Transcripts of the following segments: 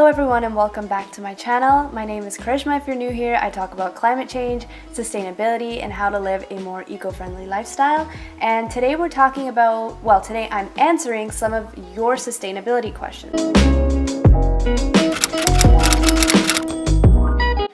Hello everyone and welcome back to my channel. My name is Karishma. If you're new here, I talk about climate change, sustainability, and how to live a more eco-friendly lifestyle. And today we're talking about, today I'm answering some of your sustainability questions.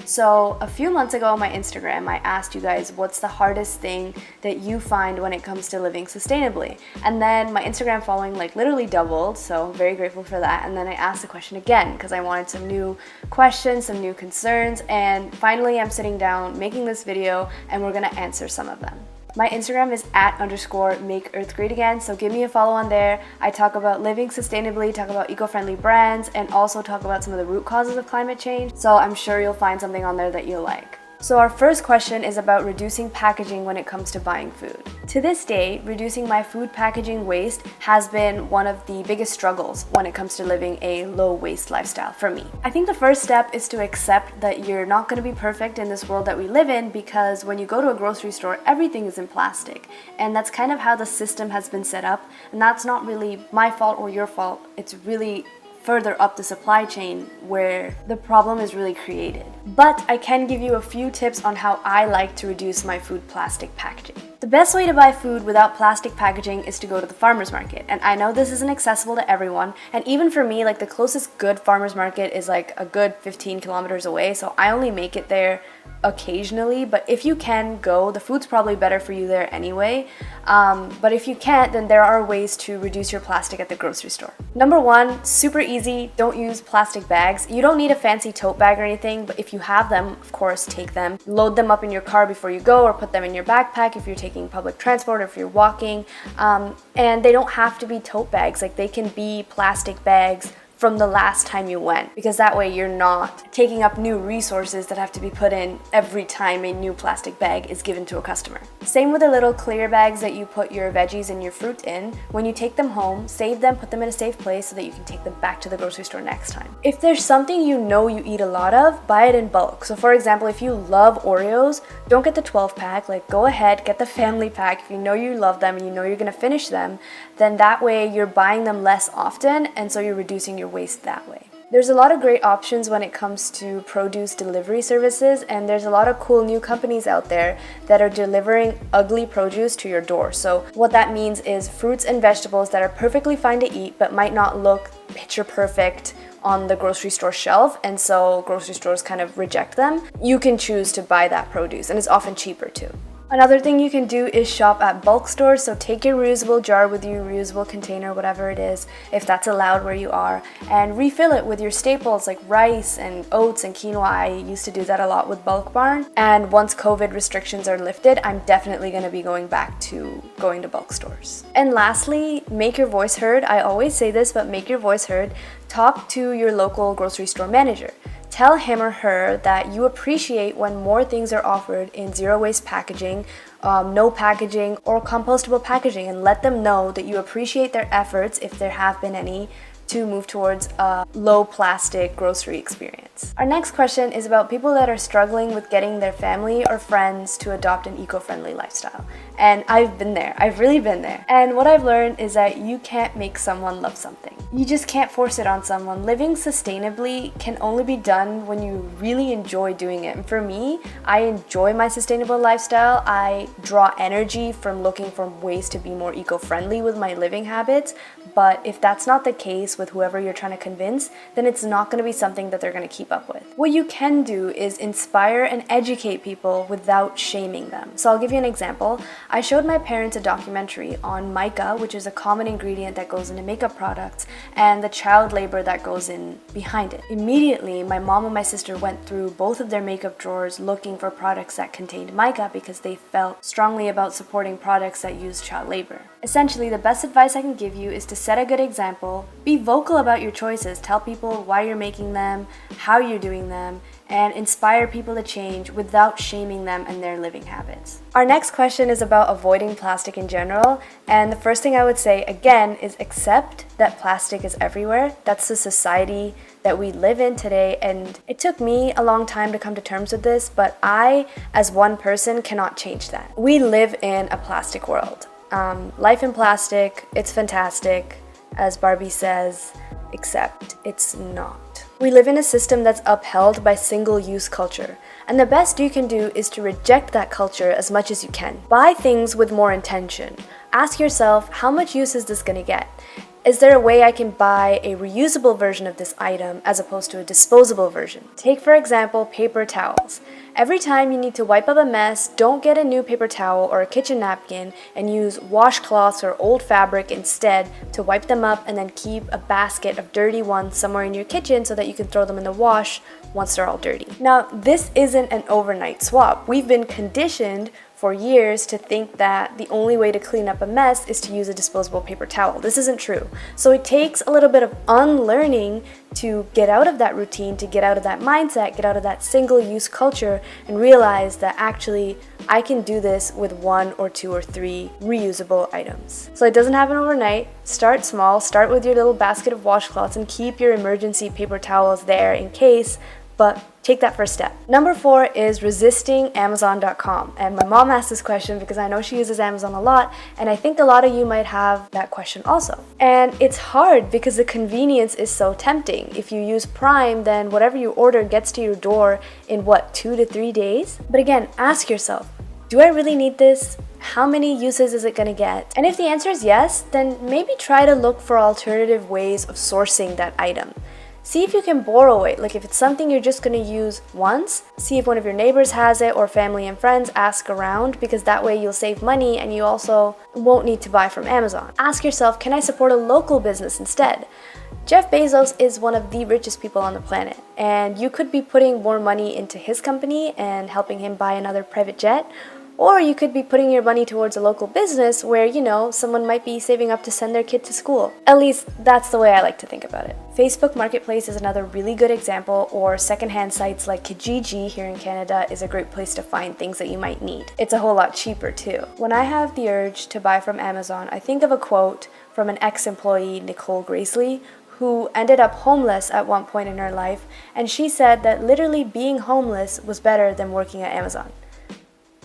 So a few months ago on my Instagram, I asked you guys what's the hardest thing that you find when it comes to living sustainably. And then my Instagram following literally doubled, so very grateful for that. And then I asked the question again because I wanted some new questions, some new concerns, and finally I'm sitting down making this video and we're gonna answer some of them. My Instagram is @_makeearthgreatagain, so give me a follow on there. I talk about living sustainably, talk about eco-friendly brands, and also talk about some of the root causes of climate change. So I'm sure you'll find something on there that you'll like. So our first question is about reducing packaging when it comes to buying food. To this day, reducing my food packaging waste has been one of the biggest struggles when it comes to living a low waste lifestyle for me. I think the first step is to accept that you're not going to be perfect in this world that we live in, because when you go to a grocery store, everything is in plastic. And that's kind of how the system has been set up. And that's not really my fault or your fault. It's really further up the supply chain where the problem is really created. But I can give you a few tips on how I like to reduce my food plastic packaging. The best way to buy food without plastic packaging is to go to the farmer's market. And I know this isn't accessible to everyone. And even for me, the closest good farmer's market is a good 15 kilometers away. So I only make it there occasionally. But if you can go, the food's probably better for you there anyway. But if you can't, then there are ways to reduce your plastic at the grocery store. Number one, super easy, don't use plastic bags. You don't need a fancy tote bag or anything, but if you have them, of course, take them. Load them up in your car before you go, or put them in your backpack if you're taking public transport or if you're walking. And they don't have to be tote bags, they can be plastic bags from the last time you went, because that way you're not taking up new resources that have to be put in every time a new plastic bag is given to a customer. Same with the little clear bags that you put your veggies and your fruit in. When you take them home, save them, put them in a safe place so that you can take them back to the grocery store next time. If there's something you know you eat a lot of, buy it in bulk. So for example, if you love Oreos, don't get the 12 pack, go ahead, get the family pack. If you know you love them and you know you're gonna finish them, then that way you're buying them less often, and so you're reducing your waste that way. There's a lot of great options when it comes to produce delivery services, and there's a lot of cool new companies out there that are delivering ugly produce to your door. So what that means is fruits and vegetables that are perfectly fine to eat but might not look picture perfect on the grocery store shelf, and so grocery stores kind of reject them. You can choose to buy that produce, and it's often cheaper too. Another thing you can do is shop at bulk stores. So take your reusable jar with you, reusable container, whatever it is, if that's allowed where you are, and refill it with your staples like rice and oats and quinoa. I used to do that a lot with Bulk Barn. And once COVID restrictions are lifted, I'm definitely going to be going back to going to bulk stores. And lastly, make your voice heard. I always say this, but make your voice heard. Talk to your local grocery store manager. Tell him or her that you appreciate when more things are offered in zero waste packaging, no packaging, or compostable packaging, and let them know that you appreciate their efforts, if there have been any, to move towards a low plastic grocery experience. Our next question is about people that are struggling with getting their family or friends to adopt an eco-friendly lifestyle. And I've been there. I've really been there. And what I've learned is that you can't make someone love something. You just can't force it on someone. Living sustainably can only be done when you really enjoy doing it. And for me, I enjoy my sustainable lifestyle. I draw energy from looking for ways to be more eco-friendly with my living habits. But if that's not the case with whoever you're trying to convince, then it's not going to be something that they're going to keep up with. What you can do is inspire and educate people without shaming them. So I'll give you an example. I showed my parents a documentary on mica, which is a common ingredient that goes into makeup products, and the child labor that goes in behind it. Immediately, my mom and my sister went through both of their makeup drawers looking for products that contained mica because they felt strongly about supporting products that use child labor. Essentially, the best advice I can give you is to set a good example, be vocal about your choices, tell people why you're making them, how you're doing them, and inspire people to change without shaming them and their living habits. Our next question is about avoiding plastic in general, and the first thing I would say again is accept that plastic is everywhere. That's the society that we live in today, and it took me a long time to come to terms with this, but I, as one person, cannot change that. We live in a plastic world. Life in plastic, it's fantastic, as Barbie says, except it's not. We live in a system that's upheld by single-use culture, and the best you can do is to reject that culture as much as you can. Buy things with more intention. Ask yourself, how much use is this going to get? Is there a way I can buy a reusable version of this item as opposed to a disposable version? Take, for example, paper towels. Every time you need to wipe up a mess, don't get a new paper towel or a kitchen napkin and use washcloths or old fabric instead to wipe them up, and then keep a basket of dirty ones somewhere in your kitchen so that you can throw them in the wash once they're all dirty. Now, this isn't an overnight swap. We've been conditioned for years to think that the only way to clean up a mess is to use a disposable paper towel. This isn't true. So it takes a little bit of unlearning to get out of that routine, to get out of that mindset, get out of that single-use culture, and realize that actually I can do this with 1 or 2 or 3 reusable items. So it doesn't happen overnight. Start small, start with your little basket of washcloths and keep your emergency paper towels there in case, but take that first step. Number 4 is resisting Amazon.com. And my mom asked this question because I know she uses Amazon a lot, and I think a lot of you might have that question also. And it's hard because the convenience is so tempting. If you use Prime, then whatever you order gets to your door in 2 to 3 days? But again, ask yourself, do I really need this? How many uses is it going to get? And if the answer is yes, then maybe try to look for alternative ways of sourcing that item. See if you can borrow it. Like if it's something you're just going to use once, see if one of your neighbors has it, or family and friends, ask around, because that way you'll save money and you also won't need to buy from Amazon. Ask yourself, can I support a local business instead? Jeff Bezos is one of the richest people on the planet, and you could be putting more money into his company and helping him buy another private jet. Or you could be putting your money towards a local business where, someone might be saving up to send their kid to school. At least that's the way I like to think about it. Facebook Marketplace is another really good example, or secondhand sites like Kijiji here in Canada is a great place to find things that you might need. It's a whole lot cheaper too. When I have the urge to buy from Amazon, I think of a quote from an ex-employee, Nicole Gracely, who ended up homeless at one point in her life, and she said that literally being homeless was better than working at Amazon.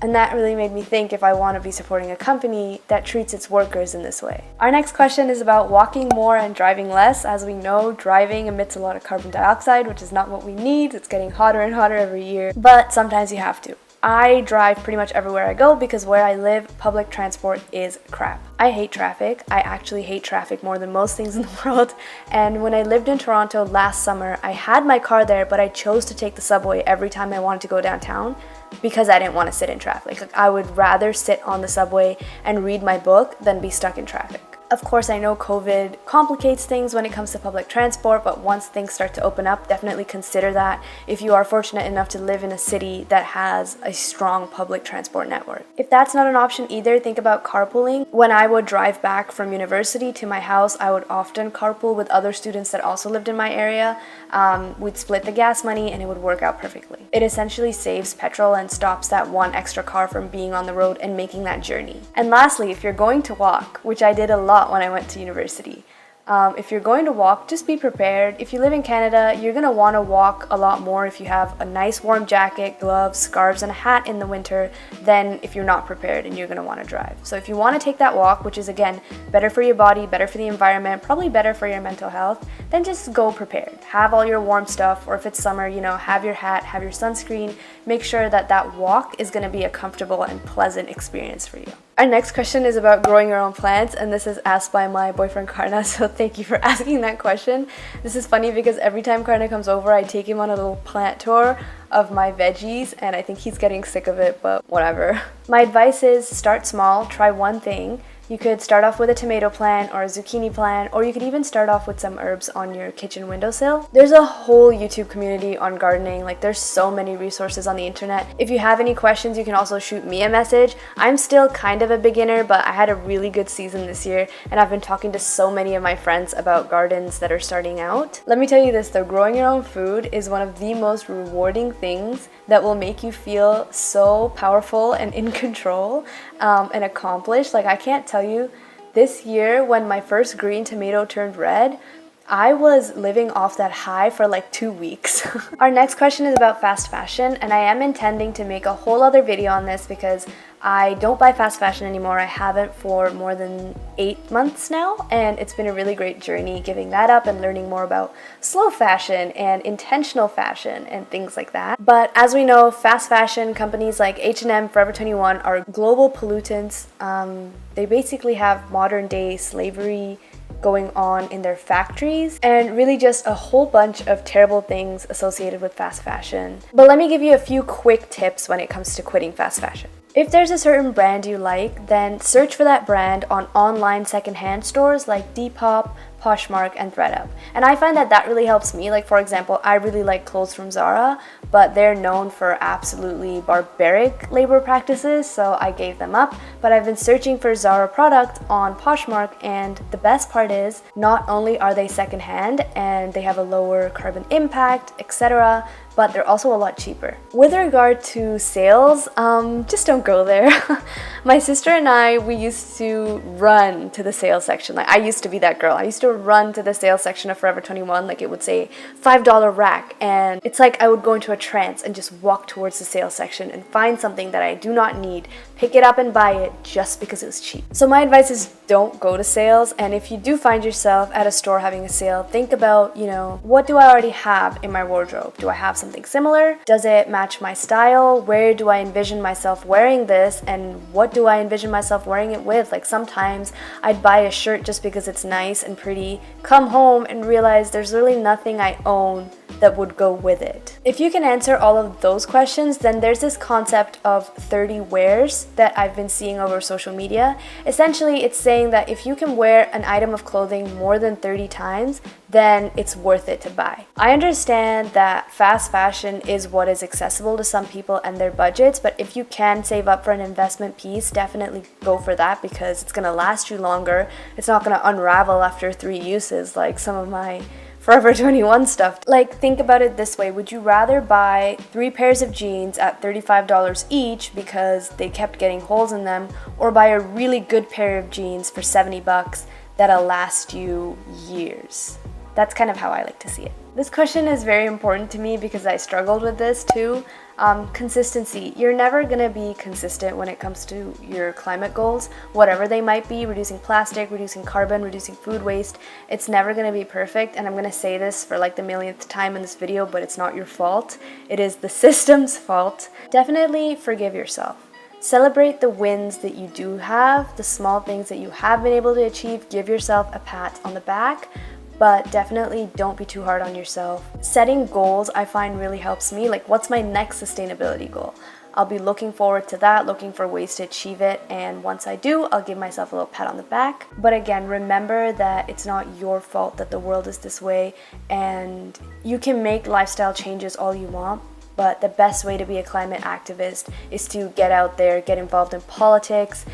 And that really made me think if I want to be supporting a company that treats its workers in this way. Our next question is about walking more and driving less. As we know, driving emits a lot of carbon dioxide, which is not what we need. It's getting hotter and hotter every year, but sometimes you have to. I drive pretty much everywhere I go because where I live, public transport is crap. I hate traffic. I actually hate traffic more than most things in the world. And when I lived in Toronto last summer, I had my car there, but I chose to take the subway every time I wanted to go downtown because I didn't want to sit in traffic. Like, I would rather sit on the subway and read my book than be stuck in traffic. Of course, I know COVID complicates things when it comes to public transport, but once things start to open up, definitely consider that if you are fortunate enough to live in a city that has a strong public transport network. If that's not an option either, think about carpooling. When I would drive back from university to my house, I would often carpool with other students that also lived in my area. We'd split the gas money and it would work out perfectly. It essentially saves petrol and stops that one extra car from being on the road and making that journey. And lastly, if you're going to walk, which I did a lot when I went to university. If you're going to walk, just be prepared. If you live in Canada, you're going to want to walk a lot more if you have a nice warm jacket, gloves, scarves, and a hat in the winter than if you're not prepared and you're going to want to drive. So if you want to take that walk, which is again better for your body, better for the environment, probably better for your mental health, then just go prepared. Have all your warm stuff, or if it's summer, have your hat, have your sunscreen. Make sure that that walk is going to be a comfortable and pleasant experience for you. Our next question is about growing your own plants, and this is asked by my boyfriend Karna, so thank you for asking that question. This is funny because every time Karna comes over, I take him on a little plant tour of my veggies, and I think he's getting sick of it, but whatever. My advice is start small, try one thing. You could start off with a tomato plant or a zucchini plant, or you could even start off with some herbs on your kitchen windowsill. There's a whole YouTube community on gardening. Like, there's so many resources on the internet. If you have any questions, you can also shoot me a message. I'm still kind of a beginner, but I had a really good season this year, and I've been talking to so many of my friends about gardens that are starting out. Let me tell you this though, growing your own food is one of the most rewarding things that will make you feel so powerful and in control and accomplished. Like, I can't tell you, this year when my first green tomato turned red, I was living off that high for like 2 weeks. Our next question is about fast fashion, and I am intending to make a whole other video on this because I don't buy fast fashion anymore. I haven't for more than 8 months now, and it's been a really great journey giving that up and learning more about slow fashion and intentional fashion and things like that. But as we know, fast fashion companies like H&M, Forever 21 are global pollutants. They basically have modern day slavery going on in their factories, and really just a whole bunch of terrible things associated with fast fashion. But let me give you a few quick tips when it comes to quitting fast fashion. If there's a certain brand you like, then search for that brand on online secondhand stores like Depop, Poshmark, and ThredUp. And I find that that really helps me. Like, for example, I really like clothes from Zara, but they're known for absolutely barbaric labor practices, so I gave them up. But I've been searching for Zara product on Poshmark, and the best part is not only are they secondhand and they have a lower carbon impact, etc., but they're also a lot cheaper. With regard to sales, just don't go there. My sister and I, we used to run to the sales section. Like, I used to be that girl. I used to run to the sales section of Forever 21, like it would say $5 rack, and it's like I would go into a trance and just walk towards the sales section and find something that I do not need, pick it up and buy it just because it was cheap. So my advice is don't go to sales, and if you do find yourself at a store having a sale, think about, what do I already have in my wardrobe? Do I have something similar? Does it match my style? Where do I envision myself wearing this, and what do I envision myself wearing it with? Like, sometimes I'd buy a shirt just because it's nice and pretty, come home and realize there's really nothing I own that would go with it. If you can answer all of those questions, then there's this concept of 30 wears that I've been seeing over social media. Essentially, it's saying that if you can wear an item of clothing more than 30 times, then it's worth it to buy. I understand that fast fashion is what is accessible to some people and their budgets, but if you can save up for an investment piece, definitely go for that because it's gonna last you longer. It's not gonna unravel after 3 uses like some of my Forever 21 stuff. Like, think about it this way. Would you rather buy 3 pairs of jeans at $35 each because they kept getting holes in them, or buy a really good pair of jeans for $70 that'll last you years? That's kind of how I like to see it. This question is very important to me because I struggled with this too. Consistency. You're never gonna be consistent when it comes to your climate goals, whatever they might be, reducing plastic, reducing carbon, reducing food waste. It's never gonna be perfect, and I'm gonna say this for like the millionth time in this video, but it's not your fault. It is the system's fault. Definitely forgive yourself. Celebrate the wins that you do have, the small things that you have been able to achieve. Give yourself a pat on the back, but definitely don't be too hard on yourself. Setting goals I find really helps me. Like, what's my next sustainability goal? I'll be looking forward to that, looking for ways to achieve it, and once I do, I'll give myself a little pat on the back. But again, remember that it's not your fault that the world is this way, and you can make lifestyle changes all you want, but the best way to be a climate activist is to get out there, get involved in politics,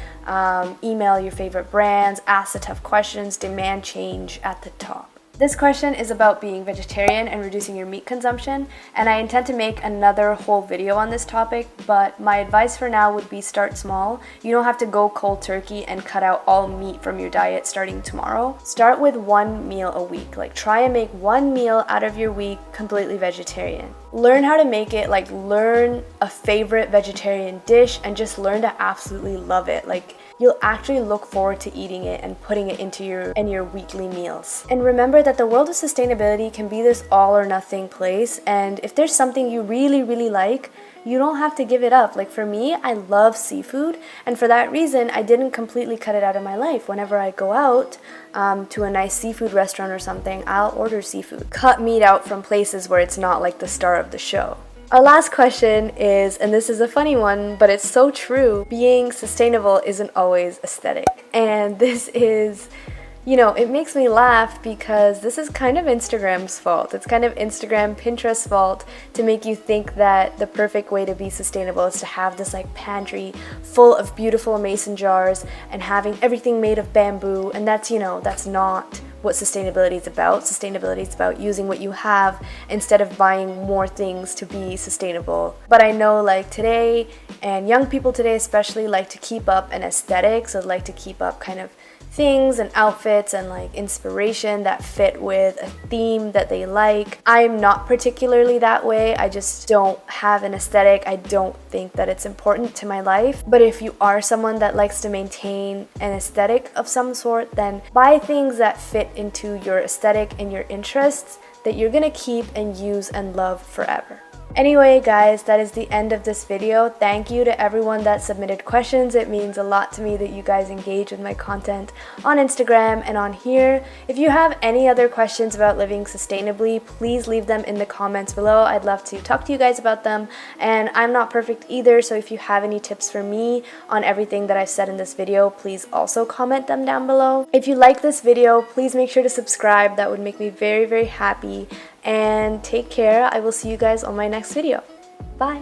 email your favorite brands, ask the tough questions, demand change at the top. This question is about being vegetarian and reducing your meat consumption, and I intend to make another whole video on this topic, but my advice for now would be start small. You don't have to go cold turkey and cut out all meat from your diet starting tomorrow. Start with 1 meal a week. Like, try and make 1 meal out of your week completely vegetarian. Learn how to make it, like learn a favorite vegetarian dish and just learn to absolutely love it. Like, you'll actually look forward to eating it and putting it into your weekly meals. And remember that the world of sustainability can be this all or nothing place, and if there's something you really, really like, you don't have to give it up. Like, for me, I love seafood, and for that reason, I didn't completely cut it out of my life. Whenever I go out to a nice seafood restaurant or something, I'll order seafood. Cut meat out from places where it's not like the star of the show. Our last question is, and this is a funny one, but it's so true, being sustainable isn't always aesthetic. And this is, it makes me laugh because this is kind of Instagram's fault. It's kind of Instagram, Pinterest's fault to make you think that the perfect way to be sustainable is to have this like pantry full of beautiful mason jars and having everything made of bamboo. And that's not what sustainability is about. Sustainability is about using what you have instead of buying more things to be sustainable. But I know, like, today, and young people today especially, like to keep up an aesthetic, so like to keep up kind of things and outfits and like inspiration that fit with a theme that they like. I'm not particularly that way. I just don't have an aesthetic. I don't think that it's important to my life. But if you are someone that likes to maintain an aesthetic of some sort, then buy things that fit into your aesthetic and your interests that you're gonna keep and use and love forever. Anyway, guys, that is the end of this video. Thank you to everyone that submitted questions. It means a lot to me that you guys engage with my content on Instagram and on here. If you have any other questions about living sustainably, please leave them in the comments below. I'd love to talk to you guys about them. And I'm not perfect either, so if you have any tips for me on everything that I've said in this video, please also comment them down below. If you like this video, please make sure to subscribe. That would make me very, very happy. And take care. I will see you guys on my next video. Bye.